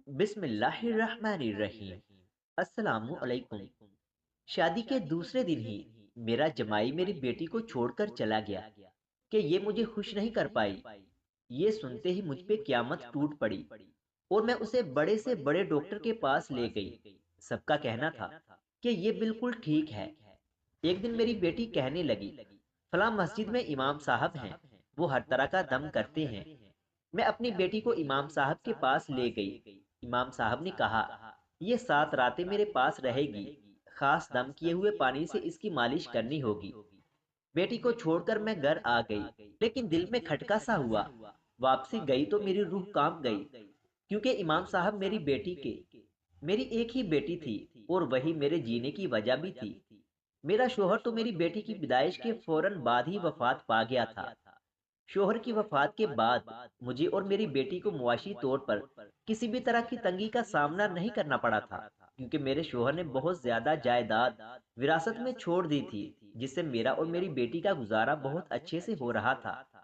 बिस्मिल्लाहिर्रहमानिर्रहीम। अस्सलामु अलैकुम। शादी के दूसरे दिन ही मेरा जमाई मेरी बेटी को छोड़कर चला गया कि ये मुझे खुश नहीं कर पाई। ये सुनते ही मुझ पे क़यामत टूट पड़ी और मैं उसे बड़े से बड़े डॉक्टर के पास ले गई। सबका कहना था कि ये बिल्कुल ठीक है। एक दिन मेरी बेटी कहने लगी, फलां मस्जिद में इमाम साहब हैं, वो हर तरह का दम करते हैं। मैं अपनी बेटी को इमाम साहब के पास ले गई। इमाम साहब ने कहा, ये 7 रातें मेरे पास रहेगी। खास दम किए हुए पानी से इसकी मालिश करनी होगी। बेटी को छोड़कर मैं घर आ गई, लेकिन दिल में खटका सा हुआ। वापसी गई तो मेरी रूह कांप गई, क्योंकि इमाम साहब मेरी एक ही बेटी थी और वही मेरे जीने की वजह भी थी। मेरा शोहर तो मेरी बेटी की विदाइश के फौरन बाद ही वफात पा गया था। शोहर की वफात के बाद मुझे और मेरी बेटी को मुआशी तौर पर किसी भी तरह की तंगी का सामना नहीं करना पड़ा था, क्योंकि मेरे शोहर ने बहुत ज्यादा जायदाद विरासत में छोड़ दी थी, जिससे मेरा और मेरी बेटी का गुजारा बहुत अच्छे से हो रहा था।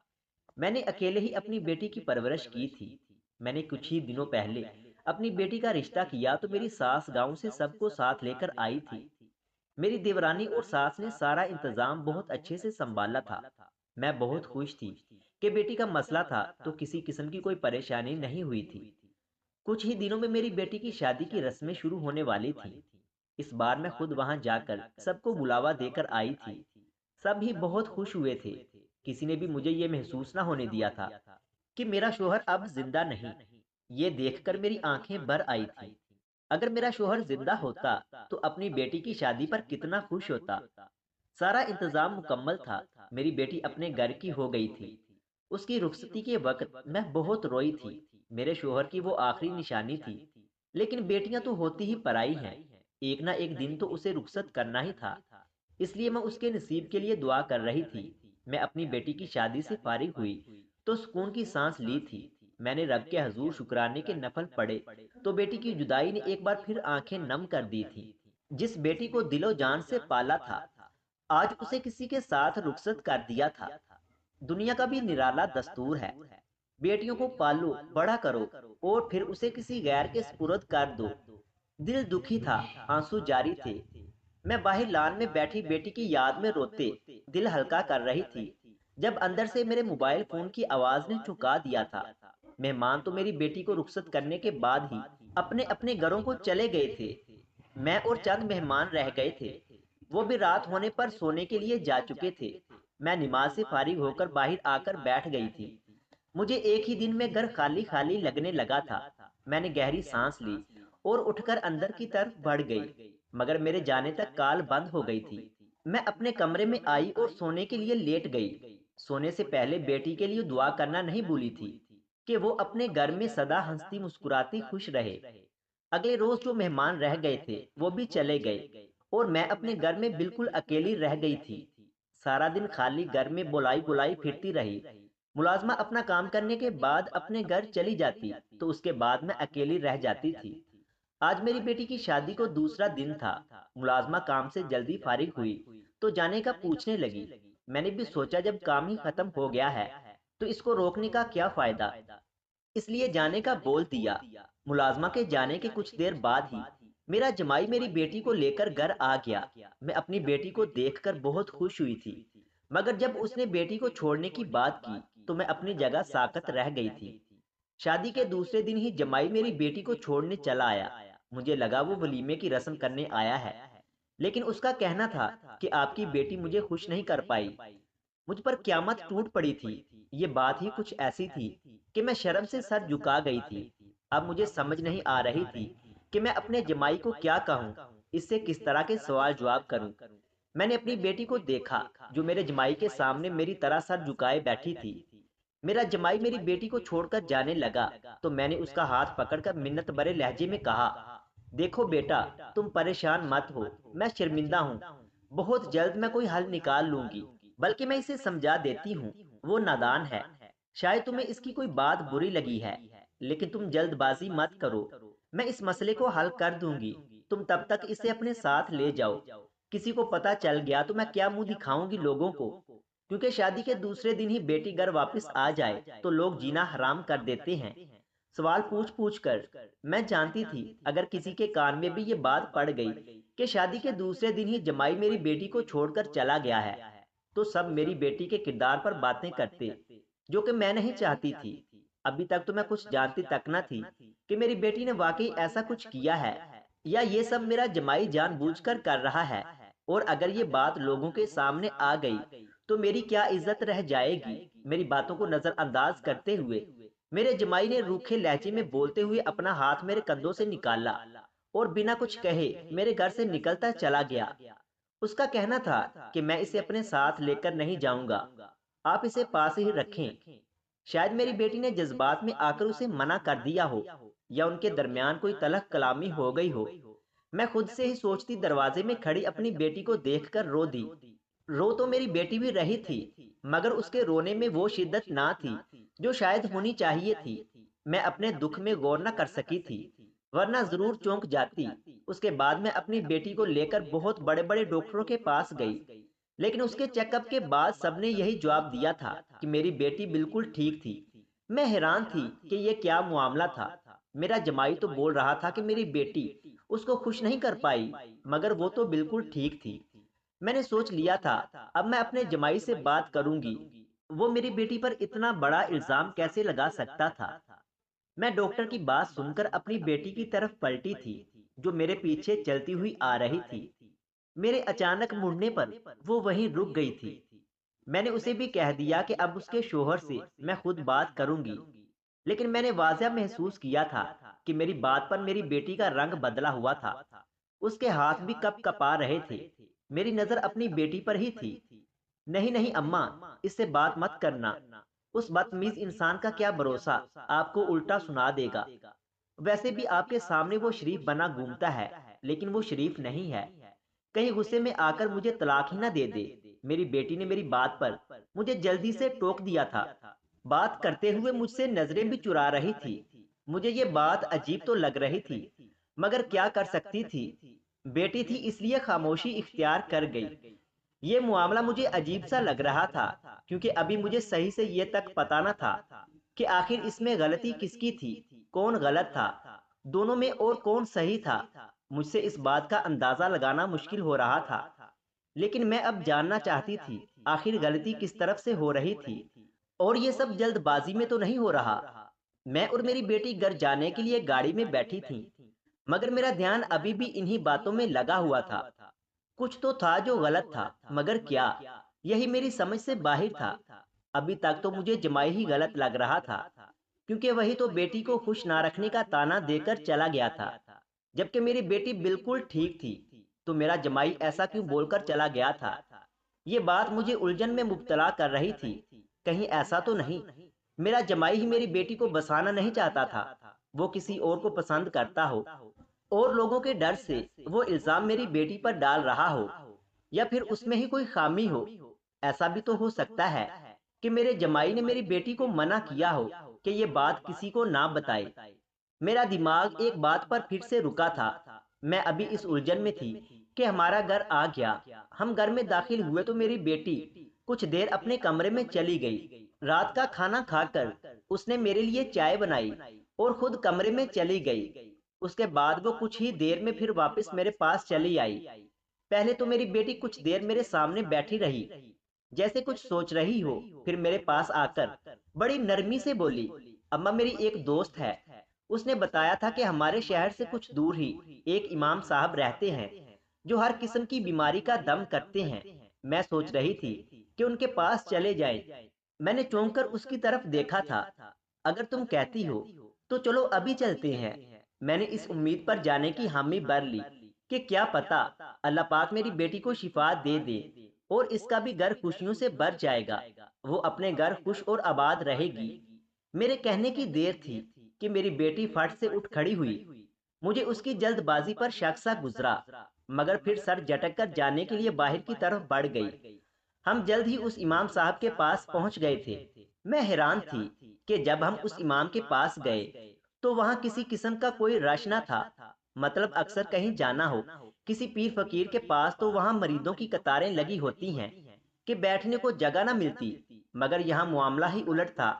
मैंने अकेले ही अपनी बेटी की परवरिश की थी। मैंने कुछ ही दिनों पहले अपनी बेटी का रिश्ता किया तो मेरी सास गांव से सबको साथ लेकर आई थी। मेरी देवरानी और सास ने सारा इंतजाम बहुत अच्छे से संभाला था। मैं बहुत खुश थी कि बेटी का मसला था तो किसी किस्म की कोई परेशानी नहीं हुई थी। कुछ ही दिनों में मेरी बेटी की शादी की रस्में शुरू होने वाली थीं। इस बार मैं खुद वहां जाकर सबको बुलावा देकर आई थी। सब ही बहुत खुश हुए थे। किसी ने भी मुझे ये महसूस ना होने दिया था कि मेरा शोहर अब जिंदा नहीं। ये देखकर मेरी आंखें भर आई थी। अगर मेरा शोहर जिंदा होता तो अपनी बेटी की शादी पर कितना खुश होता। सारा इंतजाम मुकम्मल था। मेरी बेटी अपने घर की हो गई थी। उसकी रुखसती के वक्त मैं बहुत रोई थी। मेरे शोहर की वो आखिरी निशानी थी। लेकिन बेटियां तो होती ही पराई हैं। एक ना एक दिन तो उसे रुखसत करना ही था। इसलिए मैं उसके नसीब के लिए दुआ कर रही थी। मैं अपनी बेटी की शादी से फारिग हुई तो सुकून की सांस ली थी। मैंने रब के हजूर शुक्राने के नफल पढ़े तो बेटी की जुदाई ने एक बार फिर आंखें नम कर दी थी। जिस बेटी को दिलो जान से पाला था, आज उसे किसी के साथ रुखसत कर दिया था। दुनिया का भी निराला दस्तूर है, बेटियों को पालो, बड़ा करो और फिर उसे किसी गैर के सुपुर्द कर दो। दिल दुखी था, आंसू जारी थे। मैं बाहर लान में बैठी बेटी की याद में रोते दिल हल्का कर रही थी, जब अंदर से मेरे मोबाइल फोन की आवाज ने चौंका दिया था। मेहमान तो मेरी बेटी को रुखसत करने के बाद ही अपने अपने घरों को चले गए थे। मैं और चंद मेहमान रह गए थे। वो भी रात होने पर सोने के लिए जा चुके थे। मैं नमाज से फारिग होकर बाहर आकर बैठ गई थी। मुझे एक ही दिन में घर खाली खाली लगने लगा था। मैंने गहरी सांस ली और उठकर अंदर की तरफ बढ़ गई, मगर मेरे जाने तक काल बंद हो गई थी। मैं अपने कमरे में आई और सोने के लिए लेट गई। सोने से पहले बेटी के लिए दुआ करना नहीं भूली थी कि वो अपने घर में सदा हंसती मुस्कुराती खुश रहे। अगले रोज जो मेहमान रह गए थे वो भी चले गए और मैं अपने घर में बिल्कुल अकेली रह गई थी। सारा दिन खाली घर में बुलाई बुलाई फिरती रही। मुलाजमा अपना काम करने के बाद अपने घर चली जाती तो उसके बाद मैं अकेली रह जाती थी। आज मेरी बेटी की शादी को दूसरा दिन था। मुलाजमा काम से जल्दी फारिग हुई तो जाने का पूछने लगी। मैंने भी सोचा जब काम ही खत्म हो गया है तो इसको रोकने का क्या फायदा, इसलिए जाने का बोल दिया। मुलाजमा के जाने के कुछ देर बाद ही मेरा जमाई मेरी बेटी को लेकर घर आ गया। मैं अपनी बेटी को देखकर बहुत खुश हुई थी, मगर जब उसने बेटी को छोड़ने की बात की तो मैं अपनी जगह साकत रह गई थी। शादी के दूसरे दिन ही जमाई मेरी बेटी को छोड़ने चला आया। मुझे लगा वो वलीमे की रस्म करने आया है, लेकिन उसका कहना था कि आपकी बेटी मुझे खुश नहीं कर पाई। मुझ पर क़यामत टूट पड़ी थी। ये बात ही कुछ ऐसी थी कि मैं शर्म से सर झुका गई थी। अब मुझे समझ नहीं आ रही थी कि मैं अपने जमाई को क्या कहूँ, इससे किस तरह के सवाल जवाब करूँ। मैंने अपनी बेटी को देखा जो मेरे जमाई के सामने मेरी तरह सर झुकाए बैठी थी। मेरा जमाई मेरी बेटी को छोड़कर जाने लगा तो मैंने उसका हाथ पकड़कर मिन्नत भरे लहजे में कहा, देखो बेटा, तुम परेशान मत हो, मैं शर्मिंदा हूँ। बहुत जल्द मैं कोई हल निकाल लूंगी। बल्कि मैं इसे समझा देती हूँ, वो नादान है। शायद तुम्हें इसकी कोई बात बुरी लगी है, लेकिन तुम जल्दबाजी मत करो। मैं इस मसले को हल कर दूंगी। तुम तब तक इसे अपने साथ ले जाओ। किसी को पता चल गया तो मैं क्या मुंह दिखाऊंगी लोगों को, क्योंकि शादी के दूसरे दिन ही बेटी घर वापस आ जाए तो लोग जीना हराम कर देते हैं। सवाल पूछ पूछ कर। मैं जानती थी अगर किसी के कान में भी ये बात पड़ गई कि शादी के दूसरे दिन ही जमाई मेरी बेटी को छोड़कर चला गया है, तो सब मेरी बेटी के किरदार पर बातें करते, जो कि मैं नहीं चाहती थी। अभी तक तो मैं कुछ जानती तक न थी कि मेरी बेटी ने वाकई ऐसा कुछ किया है, या ये सब मेरा जमाई जानबूझकर कर रहा है। और अगर ये बात लोगों के सामने आ गई तो मेरी क्या इज्जत रह जाएगी। मेरी बातों को नजरअंदाज करते हुए मेरे जमाई ने रूखे लहजे में बोलते हुए अपना हाथ मेरे कंधों से निकाला और बिना कुछ कहे मेरे घर से निकलता चला गया। उसका कहना था कि मैं इसे अपने साथ लेकर नहीं जाऊंगा, आप इसे पास ही रखें। शायद मेरी बेटी ने जज्बात में आकर उसे मना कर दिया हो, या उनके दरमियान कोई तलख कलामी हो गई हो। मैं खुद से ही सोचती दरवाजे में खड़ी अपनी बेटी को देखकर रो दी। रो तो मेरी बेटी भी रही थी, मगर उसके रोने में वो शिद्दत ना थी जो शायद होनी चाहिए थी। मैं अपने दुख में गौर न कर सकी थी, वरना जरूर चौंक जाती। उसके बाद मैं अपनी बेटी को लेकर बहुत बड़े बड़े डॉक्टरों के पास गई, लेकिन उसके चेकअप के बाद सबने यही जवाब दिया था कि मेरी बेटी बिल्कुल ठीक थी। मैं हैरान थी कि यह क्या मामला था। मेरा जमाई तो बोल रहा था कि मेरी बेटी उसको खुश नहीं कर पाई, मगर वो तो बिल्कुल ठीक थी। मैंने सोच लिया था अब मैं अपने जमाई से बात करूंगी। वो मेरी बेटी पर इतना बड़ा इल्जाम कैसे लगा सकता था। मैं डॉक्टर की बात सुनकर अपनी बेटी की तरफ पलटी थी, जो मेरे पीछे चलती हुई आ रही थी। मेरे अचानक मुड़ने पर वो वहीं रुक गई थी। मैंने उसे भी कह दिया कि अब उसके शोहर से मैं खुद बात करूंगी, लेकिन मैंने वाज़ह महसूस किया था कि मेरी बात पर मेरी बेटी का रंग बदला हुआ था। उसके हाथ भी कप कपा रहे थे। मेरी नजर अपनी बेटी पर ही थी। नहीं नहीं अम्मा, इससे बात मत करना। उस बदतमीज इंसान का क्या भरोसा, आपको उल्टा सुना देगा। वैसे भी आपके सामने वो शरीफ बना घूमता है, लेकिन वो शरीफ नहीं है। कहीं गुस्से में आकर मुझे तलाक ही ना दे दे। मेरी बेटी ने मेरी बात पर मुझे जल्दी से टोक दिया था। बात करते हुए मुझसे नजरें भी चुरा रही थी। मुझे ये बात अजीब तो लग रही थी, मगर क्या कर सकती थी। बेटी थी इसलिए खामोशी इख्तियार कर गई। ये मामला मुझे अजीब सा लग रहा था, क्योंकि अभी मुझे सही से ये तक पता न था कि आखिर इसमें गलती किसकी थी, कौन गलत था, दोनों में और कौन सही था। मुझसे इस बात का अंदाजा लगाना मुश्किल हो रहा था, लेकिन मैं अब जानना चाहती थी आखिर गलती किस तरफ से हो रही थी। और ये सब जल्दबाजी में तो नहीं हो रहा। मैं और मेरी बेटी घर जाने के लिए गाड़ी में बैठी थी, मगर मेरा ध्यान अभी भी इन्हीं बातों में लगा हुआ था। कुछ तो था जो गलत था, मगर क्या, यही मेरी समझ से बाहर था। अभी तक तो मुझे जमाई ही गलत लग रहा था, क्योंकि वही तो बेटी को खुश ना रखने का ताना देकर चला गया था, जबकि मेरी बेटी बिल्कुल ठीक थी। तो मेरा जमाई ऐसा क्यों बोलकर चला गया था। ये बात मुझे उलझन में मुब्तला कर रही थी। कहीं ऐसा तो नहीं मेरा जमाई ही मेरी बेटी को बसाना नहीं चाहता था, वो किसी और को पसंद करता हो, और लोगों के डर से वो इल्जाम मेरी बेटी पर डाल रहा हो, या फिर उसमें ही कोई खामी हो। ऐसा भी तो हो सकता है कि मेरे जमाई ने मेरी बेटी को मना किया हो कि ये बात किसी को ना बताए। मेरा दिमाग एक बात पर फिर से रुका था। मैं अभी इस उलझन में थी कि हमारा घर आ गया। हम घर में दाखिल हुए तो मेरी बेटी कुछ देर अपने कमरे में चली गई। रात का खाना खाकर उसने मेरे लिए चाय बनाई और खुद कमरे में चली गई। उसके बाद वो कुछ ही देर में फिर वापस मेरे पास चली आई। पहले तो मेरी बेटी कुछ देर मेरे सामने बैठी रही, जैसे कुछ सोच रही हो। फिर मेरे पास आकर बड़ी नरमी से बोली, अम्मा मेरी एक दोस्त है, उसने बताया था कि हमारे शहर से कुछ दूर ही एक इमाम साहब रहते हैं जो हर किस्म की बीमारी का दम करते हैं। मैं सोच रही थी कि उनके पास चले जाएं। मैंने चौंक कर उसकी तरफ देखा था। अगर तुम कहती हो तो चलो अभी चलते हैं। मैंने इस उम्मीद पर जाने की हामी भर ली कि क्या पता अल्लाह पाक मेरी बेटी को शिफा दे दे और इसका भी घर खुशियों से भर जाएगा। वो अपने घर खुश और आबाद रहेगी। मेरे कहने की देर थी कि मेरी बेटी फट से उठ खड़ी हुई। मुझे उसकी जल्दबाजी पर शक सा गुजरा, मगर फिर सर झटक कर जाने के लिए बाहर की तरफ बढ़ गई। हम जल्द ही उस इमाम साहब के पास पहुंच गए थे। मैं हैरान थी कि जब हम उस इमाम के पास गए तो वहां किसी किस्म का कोई रश न था। मतलब अक्सर कहीं जाना हो किसी पीर फकीर के पास तो वहां मरीदों की कतारें लगी होती हैं कि बैठने को जगह न मिलती, मगर यहाँ मामला ही उलट था।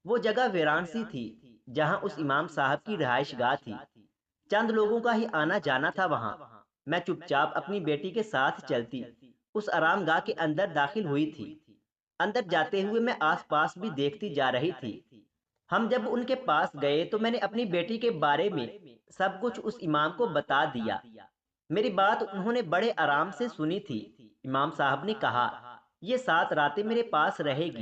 वो जगह वीरान सी थी। जहां उस इमाम साहब की रिहाइशगाह थी। चंद लोगों का ही आना जाना था वहां। मैं चुपचाप अपनी बेटी के साथ चलती उस आरामगाह के अंदर दाखिल हुई थी। अंदर जाते हुए मैं आसपास भी देखती जा रही थी। हम जब उनके पास गए तो मैंने अपनी बेटी के बारे में सब कुछ उस इमाम को बता दिया। मेरी बात उन्होंने बड़े आराम से सुनी थी। इमाम साहब ने कहा, ये 7 रातें मेरे पास रहेगी।